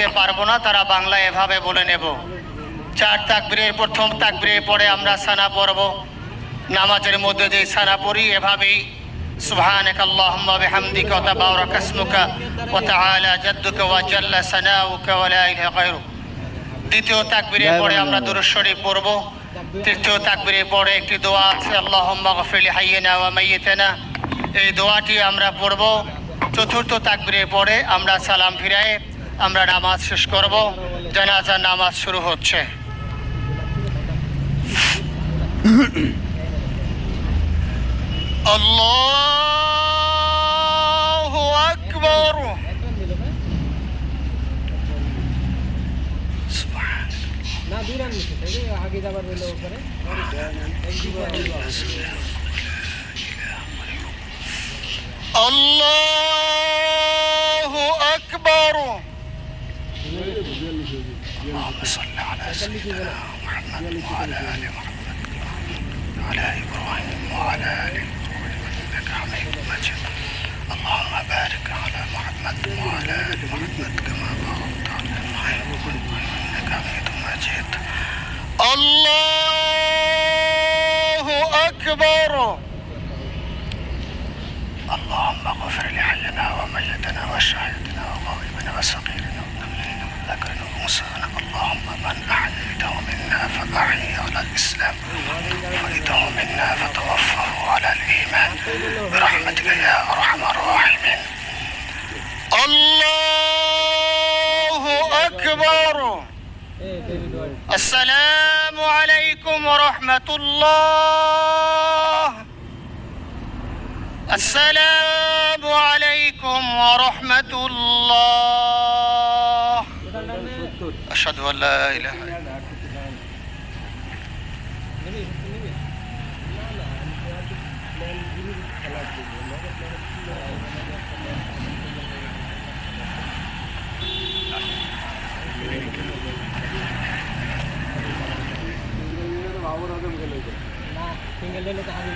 বলতে পারবো না, তারা বাংলায় এভাবে বলে নেব। 4 তাকবীরের প্রথম তাকবীরের পরে আমরা সানা পড়ব। নামাজের মধ্যে যে সানা পড়ি এভাবেই সুবহানাকা আল্লাহুম্মা বিহামদিকা ওয়া তাবারাকা ইসমুকা ওয়া তাআলা জাদ্দুকা ওয়া জাল্লা সানাউকা ওয়া লা ইলাহা গায়রুক। দ্বিতীয় তাকবীরের পরে আমরা দুরূদ শরীফ পড়ব। তৃতীয় তাকবীরের পরে একটি দোয়া আছে, আল্লাহুম্মা গফির লিহাইয়িনা ওয়া মাইয়িতিনা, এই দোয়াটি আমরা পড়ব। চতুর্থ তাকবীরের পরে আমরা সালাম ফিরায়ে আমরা নামাজ শেষ করব। জানাজার নামাজ শুরু হচ্ছে। আল্লাহু আকবার। না দুই রান নিচ্ছে আগে যাবার হলো ওখানে আল্লাহু আকবার। اللهم صل على سيدنا محمد وعلى آل محمد وعلى إبراهيم وعلى آل إبراهيم إنك حميد مجيد. اللهم بارك على محمد وعلى آل محمد كما باركت على إبراهيم إنك حميد مجيد. الله أكبر. اللهم اغفر لحينا وميتنا وشهيدنا وغائبنا وصغيرنا وذكرنا وأنثانا. اللهم من أحييته منا فأحيه على الإسلام وأحييته منا فتوفه على الإيمان برحمتك يا أرحم الراحمين. الله أكبر. السلام عليكم ورحمة الله. السلام عليكم ورحمة الله. أشهد أن لا إله إلا الله. না সিঙ্গেল দিলে তো আমি